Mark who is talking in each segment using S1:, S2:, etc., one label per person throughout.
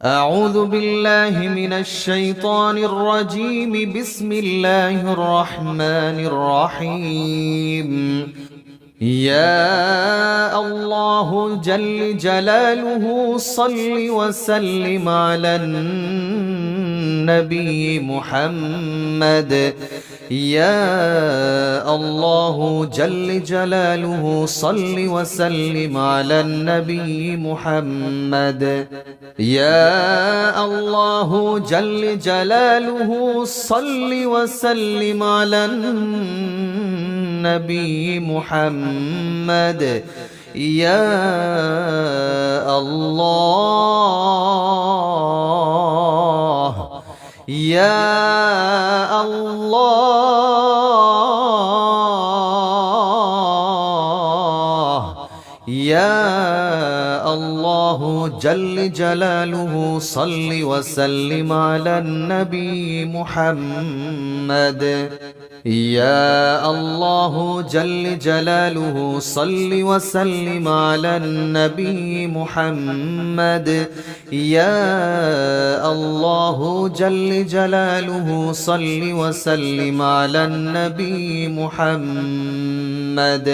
S1: أعوذ بالله من الشيطان الرجيم. بسم الله الرحمن الرحيم. يا الله جل جلاله صل وسلم على النبي محمد. يا الله جل جلاله صل وسلم على النبي محمد. يا الله جل جلاله صل وسلم على النبي محمد. يا الله يا الله يا الله جل جلاله صل وسلم على النبي محمد. يا الله جل جلاله صل وسلم على النبي محمد. يا الله جل جلاله صل وسلم على النبي محمد.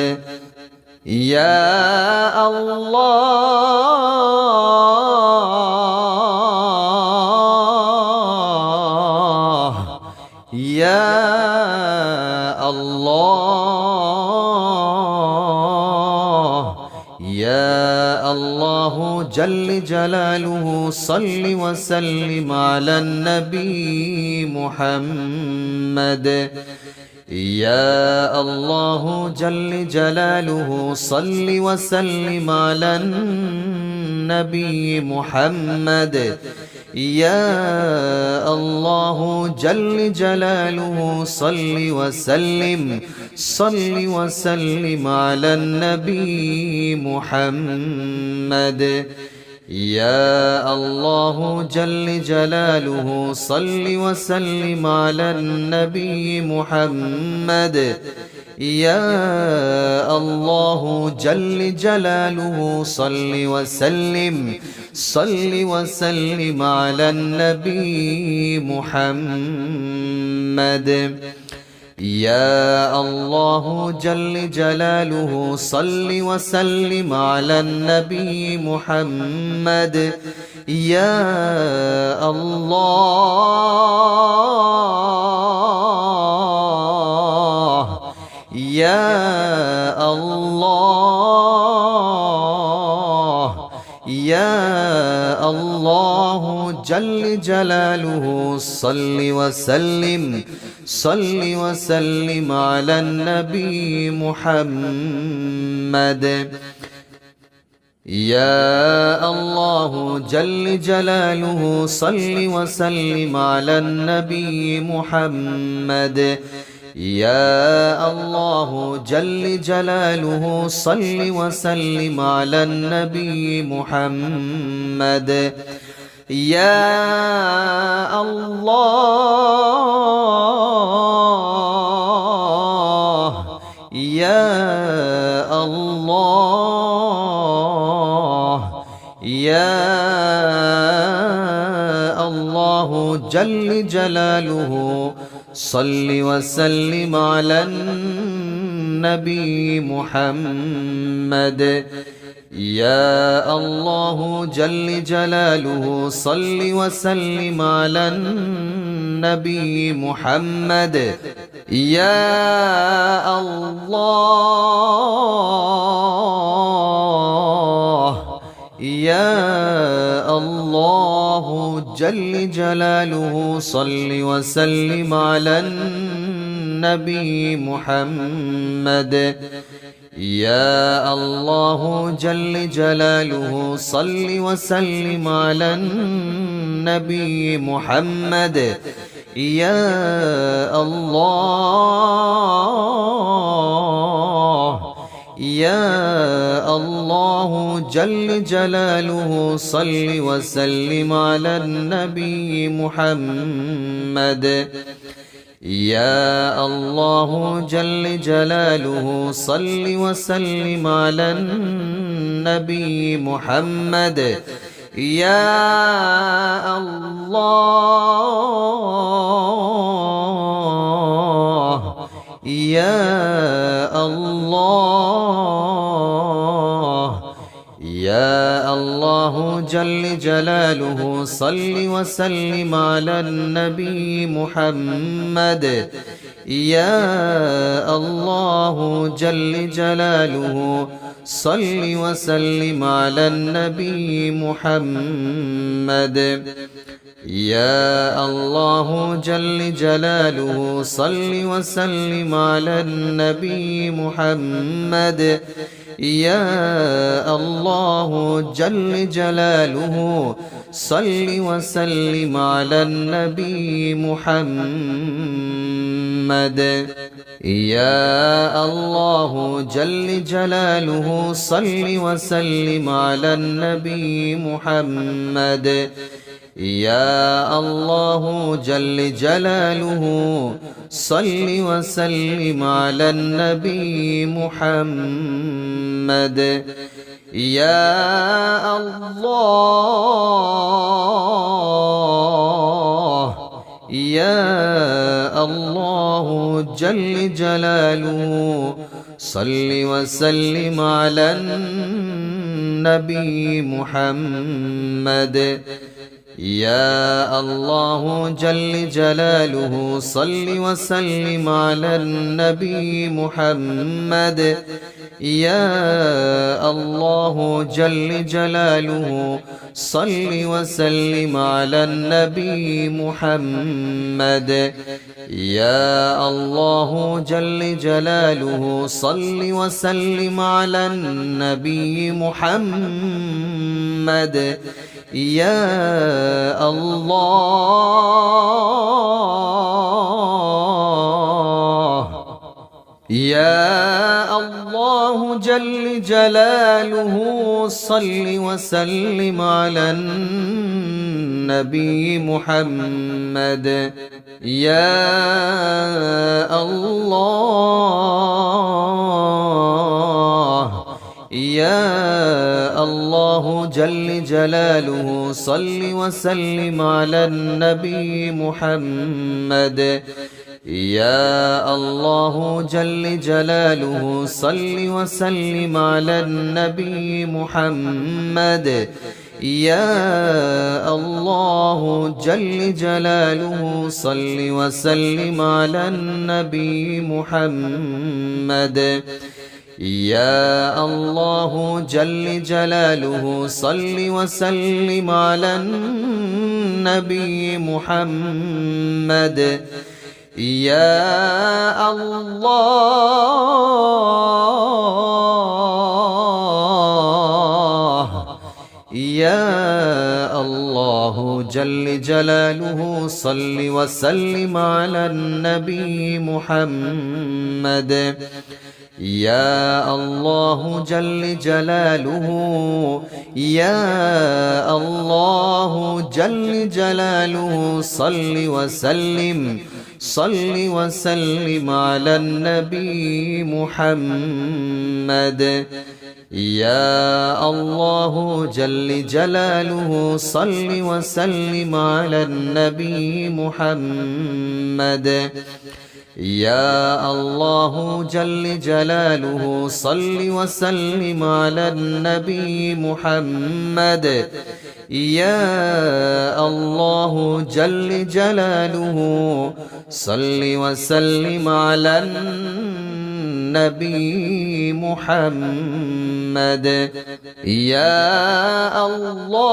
S1: يا الله يا الله يا الله جل جلاله صل وسلم على النبي محمد. يا الله جل جلاله صل وسلم على النبي محمد. يا الله جل جلاله صل وسلم على النبي محمد. يا الله جل جلاله صل وسلم على النبي محمد. يا الله جل جلاله صل وسلم على النبي محمد. يا الله جل جلاله صل وسلم على النبي محمد. يا الله يا الله يا الله جل جلاله صل وسلم على النبي محمد. يا الله جل جلاله صل وسلم على النبي محمد. يا الله جل جلاله صل وسلم على النبي محمد. يا الله يا الله يا الله جل جلاله صل وسلم على النبي محمد. يا الله جل جلاله صل وسلم على النبي محمد. يا الله يا الله جل جلاله صل وسلم على النبي محمد. يا الله جل جلاله صل وسلم على النبي محمد. يا الله يا الله جل جلاله صل وسلم على النبي محمد. يا الله جل جلاله صل وسلم على النبي محمد. يا الله يا الله يا الله جل جلاله صل وسلم على النبي محمد يا الله جل جلاله صل وسلم على النبي محمد يا الله جل جلاله صل وسلم على النبي محمد يا الله جل جلاله صل وسلم على النبي محمد يا الله جل جلاله صل وسلم على النبي محمد يا الله جل جلاله صل وسلم على النبي محمد يا الله يا الله جل جلاله صل وسلم على النبي محمد يا الله جل جلاله صل وسلم على النبي محمد يا الله جل جلاله صل وسلم على النبي محمد يا الله جل جلاله صل وسلم على النبي محمد يا الله يا الله جل جلاله صل وسلم على النبي محمد يا الله يا الله جل جلاله صل وسلم على النبي محمد يا الله جل جلاله صل وسلم على النبي محمد يا الله جل جلاله صل وسلم على النبي محمد يا الله جل جلاله صل وسلم على النبي محمد يا الله يا الله جل جلاله صل وسلم على النبي محمد يا الله جل جلاله يا الله جل جلاله صل وسلم على النبي محمد يا الله جل جلاله صل وسلم على النبي محمد يا الله جل جلاله صل وسلم على النبي محمد يا الله جل جلاله صل وسلم على النبي محمد يا الله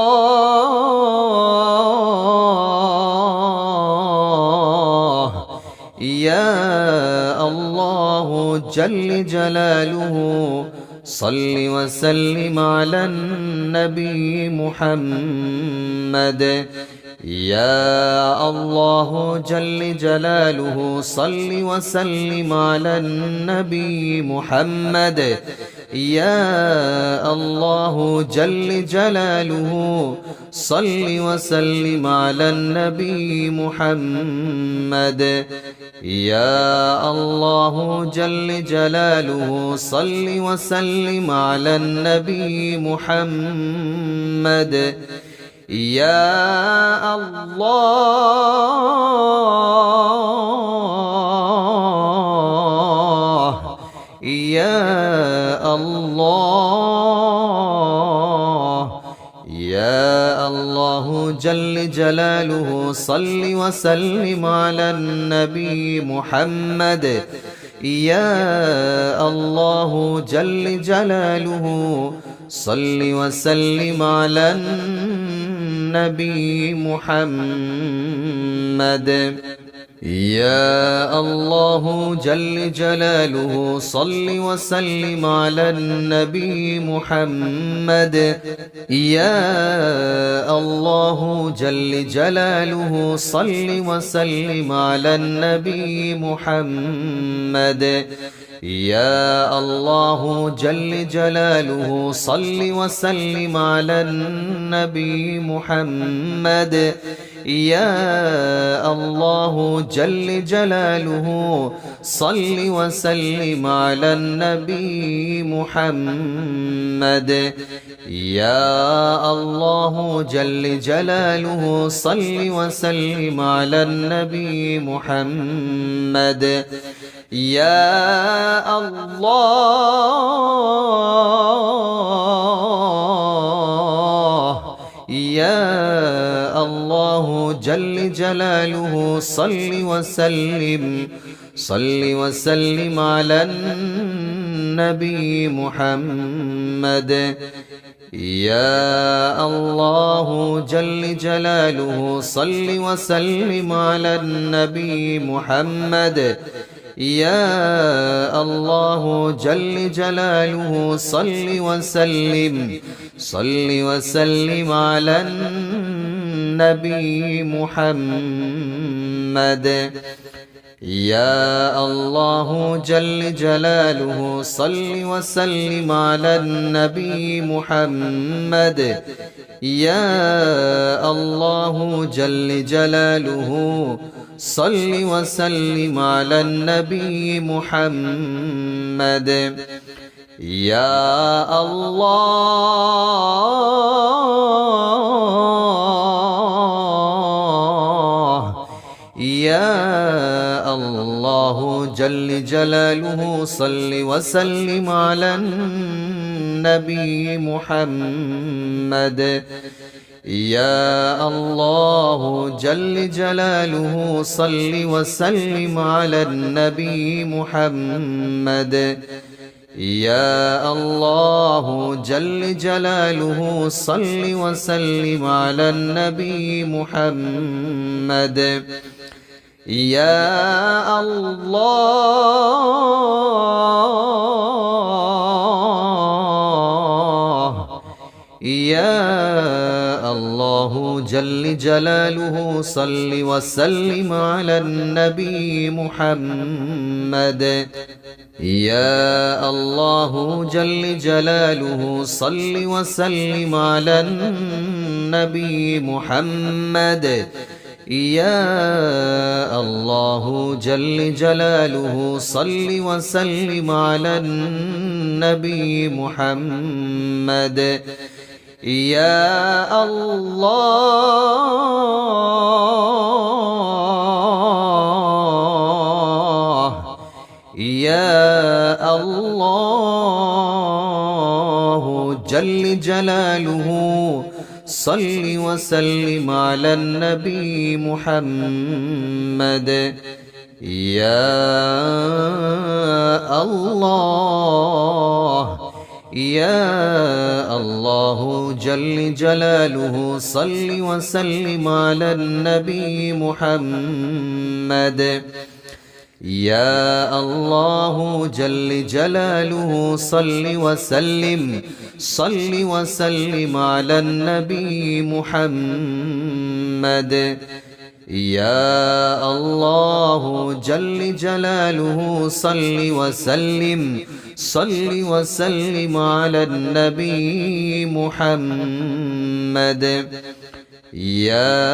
S1: يا الله جل جلاله صل وسلم على النبي محمد يا الله جل جلاله صل وسلم على النبي محمد يا الله جل جلاله صل وسلم على النبي محمد يا الله جل جلاله صل وسلم على النبي محمد يا الله يا الله يا الله جل جلاله صل وسلم على النبي محمد يا الله جل جلاله صل وسلم على النبي محمد يا الله جل جلاله صل وسلم على النبي محمد يا الله جل جلاله صل وسلم على النبي محمد يا الله جل جلاله صل وسلم على النبي محمد يا الله جل جلاله صل وسلم على النبي محمد يا الله جل جلاله صل وسلم على النبي محمد يا الله يا الله جل جلاله صل وسلم على النبي محمد يا الله جل جلاله صل وسلم على النبي محمد يا الله جل جلاله صل وسلم على النبي محمد يا الله جل جلاله صل وسلم على النبي محمد يا الله جل جلاله صل وسلم على النبي محمد يا الله يا الله جل جلاله صل وسلم على النبي محمد يا الله جل جلاله صل وسلم على النبي محمد يا الله جل جلاله صل وسلم على النبي محمد يا الله يا الله جل جلاله صل وسلم على النبي محمد يا الله جل جلاله صل وسلم على النبي محمد يا الله جل جلاله صل وسلم على النبي محمد يا الله يا الله جل جلاله صل وسلم على النبي محمد يا الله يا الله جل جلاله صل وسلم على النبي محمد يا الله جل جلاله صل وسلم على النبي محمد يا الله جل جلاله صل وسلم على النبي محمد يا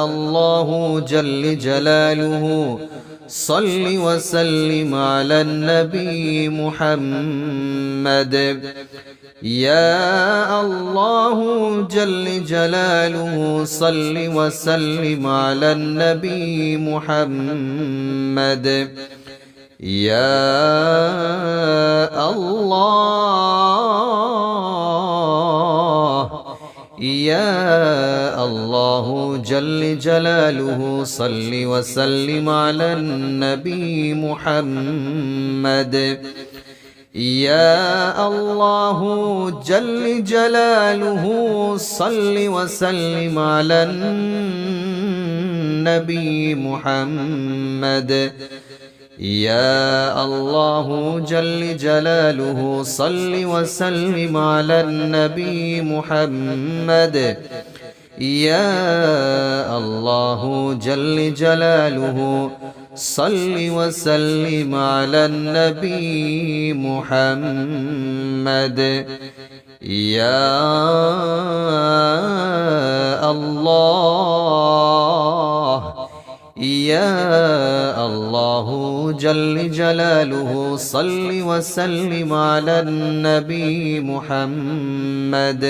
S1: الله جل جلاله صل وسلم على النبي محمد يا الله جل جلاله صل وسلم على النبي محمد. يا الله يا الله جل جلاله صل وسلم على النبي محمد. يا الله جل جلاله صل وسلم على النبي محمد. يا الله جل جلاله صل وسلم على النبي محمد. يا الله جل جلاله صل وسلم على النبي محمد. يا الله يا الله جل جلاله صل وسلم على النبي محمد.